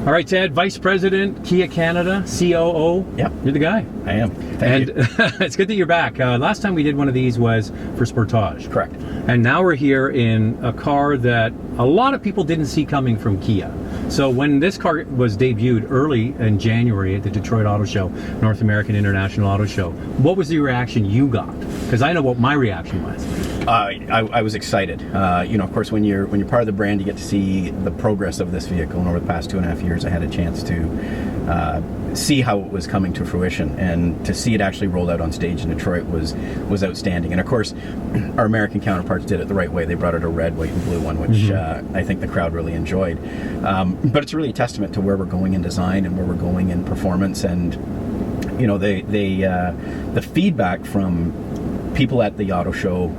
All right, Ted, Vice President, Kia Canada, COO. Yep. You're the guy. I am. Thank you. It's good that you're back. Last time we did one of these was for Sportage. Correct. And now we're here in a car that a lot of people didn't see coming from Kia. So when this car was debuted early in January at the Detroit Auto Show, North American International Auto Show, what was the reaction you got? Because I know what my reaction was. I was excited. Of course, when you're part of the brand, you get to see the progress of this vehicle. And over the past 2.5 years, I had a chance to see how it was coming to fruition, and to see it actually rolled out on stage in Detroit was outstanding. And of course, our American counterparts did it the right way. They brought out a red, white, and blue one, which I think the crowd really enjoyed. But it's really a testament to where we're going in design and where we're going in performance. And the feedback from people at the auto show,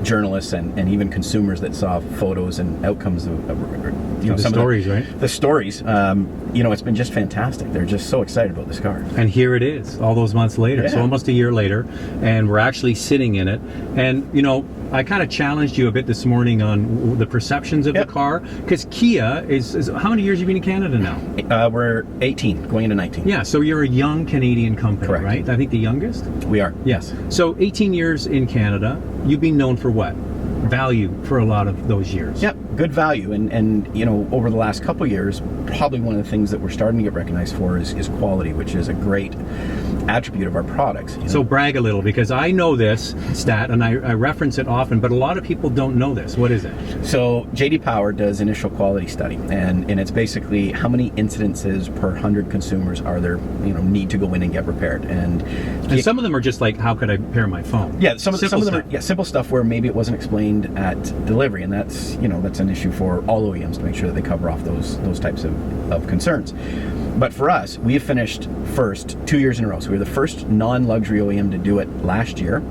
journalists, and even consumers that saw photos and outcomes of the some stories, of right? The stories, it's been just fantastic. They're just so excited about this car. And here it is, all those months later, so almost a year later, and we're actually sitting in it. And I kind of challenged you a bit this morning on the perceptions of the car, because Kia is how many years have you been in Canada now? We're 18, going into 19. Yeah, so you're a young Canadian company, correct, right? I think the youngest? We are. Yes. So 18 years in Canada, you've been known for what? Value for a lot of those years. Yep, good value. And over the last couple of years, probably one of the things that we're starting to get recognized for is quality, which is a great attribute of our products. So brag a little, because I know this stat and I reference it often, but a lot of people don't know this. What is it? So J.D. Power does initial quality study, and it's basically how many incidences per 100 consumers are there need to go in and get repaired. And some of them are just like, how could I repair my phone? Yeah, some of them are simple stuff where maybe it wasn't explained at delivery, and that's an issue for all OEMs to make sure that they cover off those types of concerns. But for us, we have finished first 2 years in a row. So we were the first non-luxury OEM to do it last year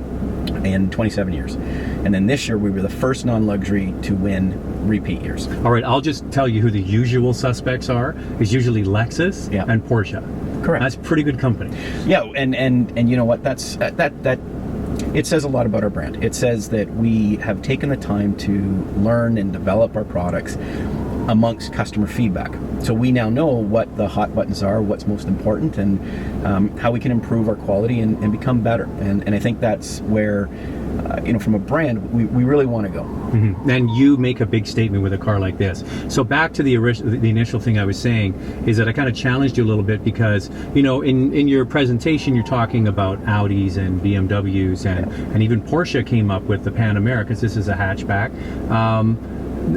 in 27 years. And then this year, we were the first non-luxury to win repeat years. All right, I'll just tell you who the usual suspects are. It's usually Lexus and Porsche. Correct. That's pretty good company. Yeah, and you know what? That it says a lot about our brand. It says that we have taken the time to learn and develop our products amongst customer feedback. So we now know what the hot buttons are, what's most important, and how we can improve our quality and become better. And I think that's where, from a brand, we really want to go. Mm-hmm. And you make a big statement with a car like this. So back to the initial thing I was saying is that I kind of challenged you a little bit because, in your presentation, you're talking about Audis and BMWs and even Porsche came up with the Panamera, because this is a hatchback.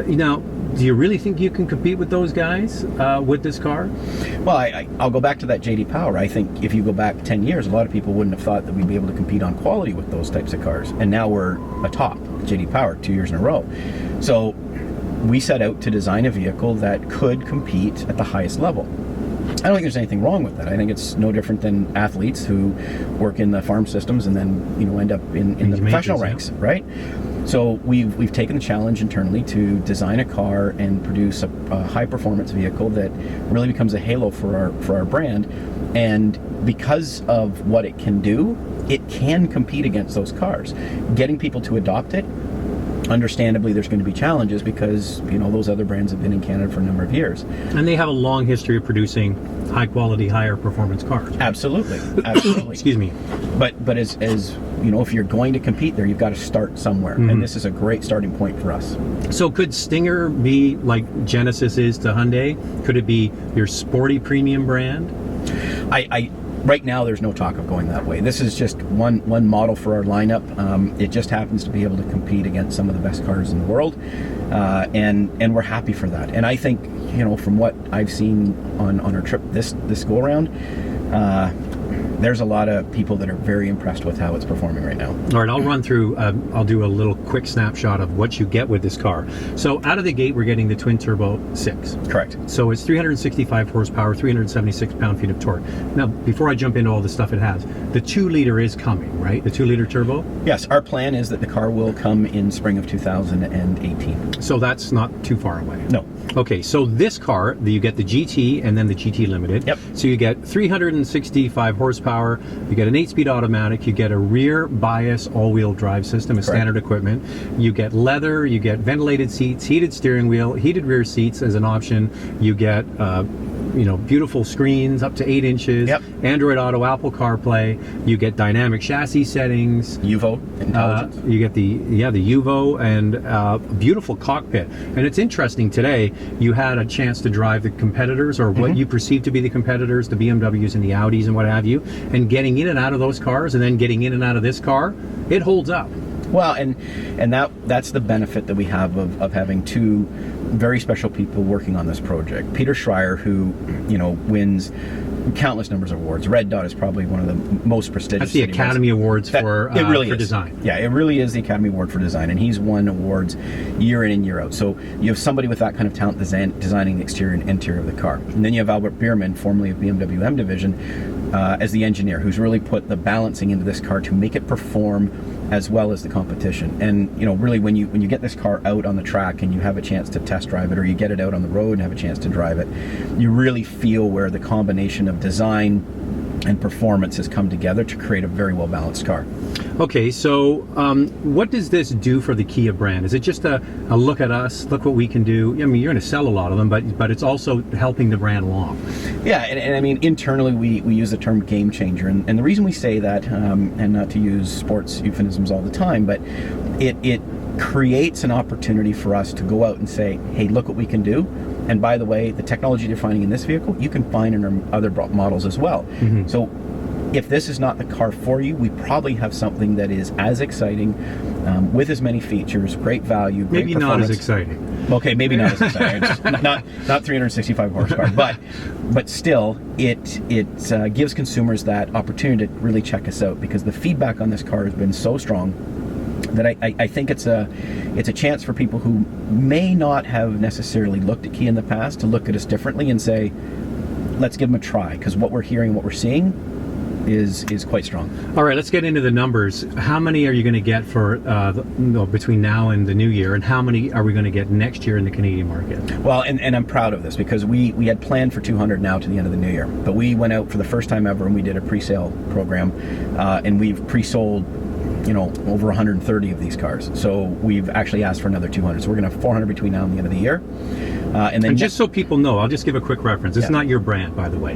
Now, do you really think you can compete with those guys with this car? Well, I'll go back to that J.D. Power. I think if you go back 10 years, a lot of people wouldn't have thought that we'd be able to compete on quality with those types of cars. And now we're atop J.D. Power 2 years in a row. So we set out to design a vehicle that could compete at the highest level. I don't think there's anything wrong with that. I think it's no different than athletes who work in the farm systems and then end up in the professional ranks, right? So we've taken the challenge internally to design a car and produce a high performance vehicle that really becomes a halo for our brand. And because of what it can do, it can compete against those cars. Getting people to adopt it, understandably, there's going to be challenges because those other brands have been in Canada for a number of years, and they have a long history of producing high quality, higher performance cars. Absolutely. Excuse me. But as if you're going to compete there, you've got to start somewhere, and this is a great starting point for us. So could Stinger be like Genesis is to Hyundai? Could it be your sporty premium brand? Right now, there's no talk of going that way. This is just one model for our lineup. It just happens to be able to compete against some of the best cars in the world, and we're happy for that. And I think, from what I've seen on our trip this go around, there's a lot of people that are very impressed with how it's performing right now. All right, I'll run through, I'll do a little quick snapshot of what you get with this car. So out of the gate, we're getting the twin turbo 6. Correct. So it's 365 horsepower, 376 pound-feet of torque. Now, before I jump into all the stuff it has, the 2-liter is coming, right? The 2-liter turbo? Yes, our plan is that the car will come in spring of 2018. So that's not too far away. No. Okay, so this car, you get the GT and then the GT Limited. Yep. So you get 365 horsepower, you get an 8-speed automatic, you get a rear bias all-wheel drive system, a standard equipment. You get leather, you get ventilated seats, heated steering wheel, heated rear seats as an option. You get beautiful screens up to 8 inches, Yep. Android Auto, Apple CarPlay. You get dynamic chassis settings. UVO intelligence. You get the UVO and a beautiful cockpit. And it's interesting today, you had a chance to drive the competitors, or what you perceive to be the competitors, the BMWs and the Audis and what have you, and getting in and out of those cars and then getting in and out of this car, it holds up. Well, and that's the benefit that we have of having two very special people working on this project. Peter Schreier, who wins countless numbers of awards. Red Dot is probably one of the most prestigious. That's the Academy Awards for really design. Yeah, it really is the Academy Award for design, and he's won awards year in and year out. So you have somebody with that kind of talent designing the exterior and interior of the car. And then you have Albert Biermann, formerly of BMW M Division, as the engineer, who's really put the balancing into this car to make it perform as well as the competition. And really, when you get this car out on the track and you have a chance to test drive it, or you get it out on the road and have a chance to drive it, you really feel where the combination of design and performance has come together to create a very well balanced car. Okay, so what does this do for the Kia brand? Is it just a look at us, look what we can do? I mean, you're going to sell a lot of them, but it's also helping the brand along. Yeah, and I mean, internally we use the term game changer, and the reason we say that, and not to use sports euphemisms all the time, but it creates an opportunity for us to go out and say, hey, look what we can do. And by the way, the technology you're finding in this vehicle, you can find in our other models as well. So if this is not the car for you, we probably have something that is as exciting, with as many features, great value, great maybe performance. not as exciting. Okay, maybe not as exciting. not 365 horsepower, but still, it gives consumers that opportunity to really check us out, because the feedback on this car has been so strong that I think it's a chance for people who may not have necessarily looked at Kia in the past to look at us differently and say, let's give them a try, because what we're hearing, what we're seeing is quite strong. All right, let's get into the numbers. How many are you going to get for between now and the new year, and how many are we going to get next year in the Canadian market? Well, and I'm proud of this, because we had planned for 200 now to the end of the new year, but we went out for the first time ever and we did a pre-sale program, and we've pre-sold over 130 of these cars. So we've actually asked for another 200. So we're going to have 400 between now and the end of the year. And just so people know, I'll just give a quick reference. It's not your brand, by the way.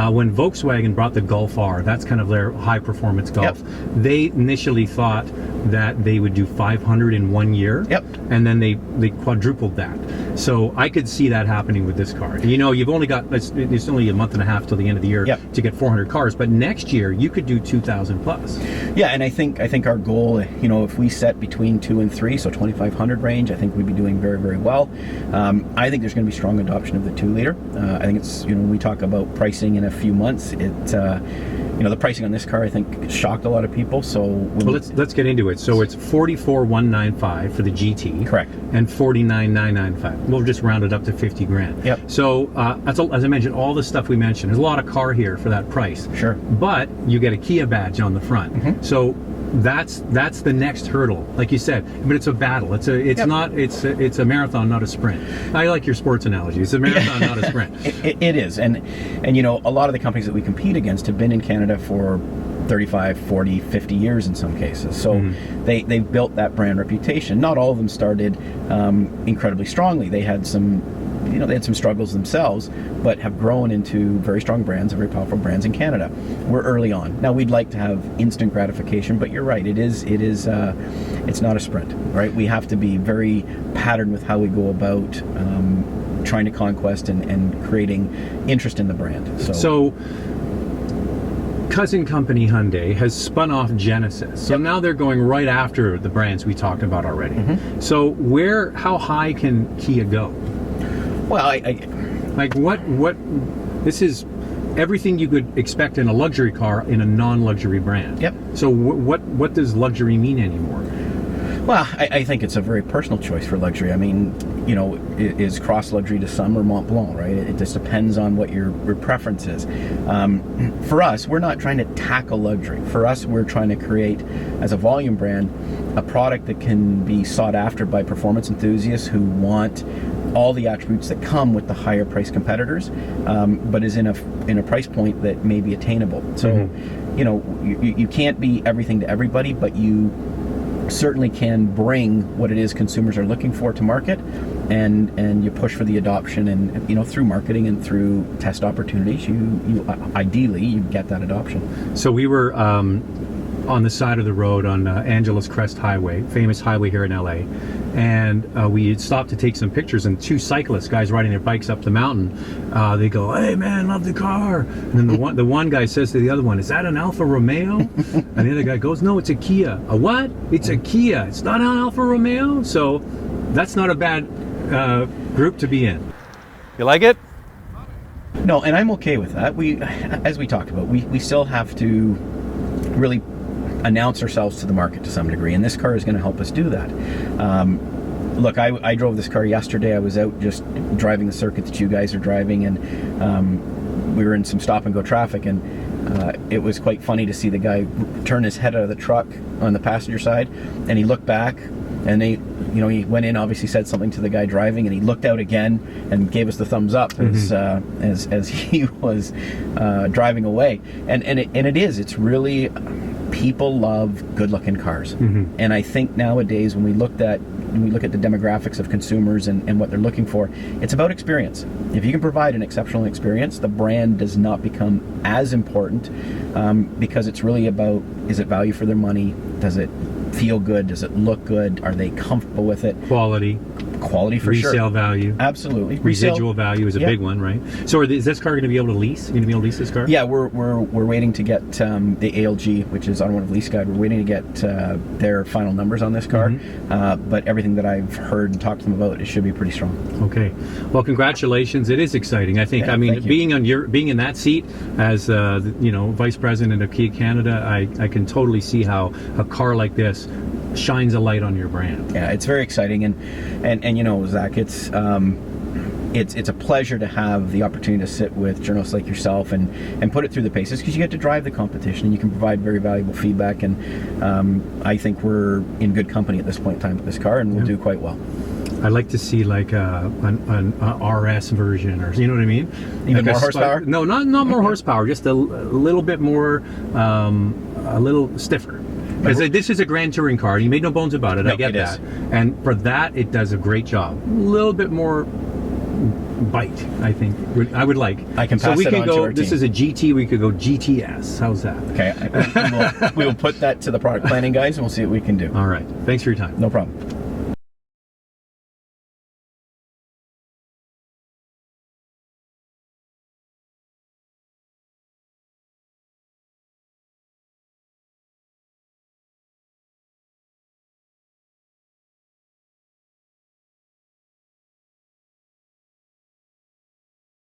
When Volkswagen brought the Golf R, that's kind of their high-performance Golf, they initially thought that they would do 500 in 1 year, and then they quadrupled that. So I could see that happening with this car. You've only got, it's only a month and a half till the end of the year to get 400 cars, but next year you could do 2,000 plus. Yeah, and I think our goal, if we set between 2 and 3, so 2,500 range, I think we'd be doing very, very well. I think there's going to be strong adoption of the 2-liter. I think it's, when we talk about pricing in a few months, the pricing on this car, I think, shocked a lot of people. So let's get into it. So it's 44,195 for the GT, correct, and 49,995. We'll just round it up to 50 grand. Yep. So as I mentioned, all the stuff we mentioned, there's a lot of car here for that price. Sure. But you get a Kia badge on the front. So that's the next hurdle, like you said. But it's a battle. It's a marathon, not a sprint. I like your sports analogy. It's a marathon, not a sprint. It is, and a lot of the companies that we compete against have been in Canada for 35, 40, 50 years in some cases. So they've built that brand reputation. Not all of them started incredibly strongly. They had some struggles themselves, but have grown into very strong brands, very powerful brands in Canada. We're early on. Now, we'd like to have instant gratification, but you're right. It's not a sprint, right? We have to be very patterned with how we go about trying to conquest and creating interest in the brand. So cousin company Hyundai has spun off Genesis. So now they're going right after the brands we talked about already. So how high can Kia go? Well, this is everything you could expect in a luxury car in a non-luxury brand. So what does luxury mean anymore? Well, I think it's a very personal choice for luxury. I mean, is cross luxury to some or Mont Blanc, right? It just depends on what your preference is. For us, we're not trying to tackle luxury. For us, we're trying to create, as a volume brand, a product that can be sought after by performance enthusiasts who want all the attributes that come with the higher price competitors, but is in a price point that may be attainable. So, you can't be everything to everybody, but you certainly can bring what it is consumers are looking for to market, and you push for the adoption, and through marketing and through test opportunities, you ideally you get that adoption. So we were on the side of the road on Angeles Crest Highway, famous highway here in LA, and we had stopped to take some pictures, and two cyclists, guys riding their bikes up the mountain, they go, "Hey man, love the car," and then the one guy says to the other one, "Is that an Alfa Romeo?" And the other guy goes, "No, it's a Kia." "A what?" "It's a Kia. It's not an Alfa Romeo." So that's not a bad group to be in. You like it? No, and I'm okay with that. As we talked about, we still have to really announce ourselves to the market to some degree, and this car is going to help us do that. Look, I drove this car yesterday. I was out just driving the circuit that you guys are driving, and we were in some stop and go traffic, and it was quite funny to see the guy turn his head out of the truck on the passenger side, and he looked back, and he went in, obviously said something to the guy driving, and he looked out again and gave us the thumbs up as he was driving away. And it's really, people love good-looking cars, and I think nowadays when we look at the demographics of consumers and what they're looking for, it's about experience. If you can provide an exceptional experience, the brand does not become as important, because it's really about, is it value for their money? Does it feel good? Does it look good? Are they comfortable with it? Quality for sure. Resale value. Absolutely. Residual value is a big one, right? So is this car going to be able to lease? Are you going to be able to lease this car? Yeah, we're waiting to get the ALG, which is Automotive Lease Guide. We're waiting to get their final numbers on this car. But everything that I've heard and talked to them about, it should be pretty strong. Okay. Well, congratulations. It is exciting. I think. Being in that seat as vice president of Kia Canada, I can totally see how a car like this shines a light on your brand. Yeah, it's very exciting, and Zach, it's a pleasure to have the opportunity to sit with journalists like yourself and put it through the paces, because you get to drive the competition and you can provide very valuable feedback, and I think we're in good company at this point in time with this car, and we'll do quite well. I'd like to see like an RS version, or you know what I mean? Even like more horsepower? No, not more horsepower, just a little bit more, a little stiffer. Because this is a Grand Touring car, and you made no bones about it. I get that. And for that, it does a great job. A little bit more bite, I think. I would like. I can pass it on to our team. This is a GT, we could go GTS. How's that? Okay, we will put that to the product planning guys, and we'll see what we can do. All right. Thanks for your time. No problem.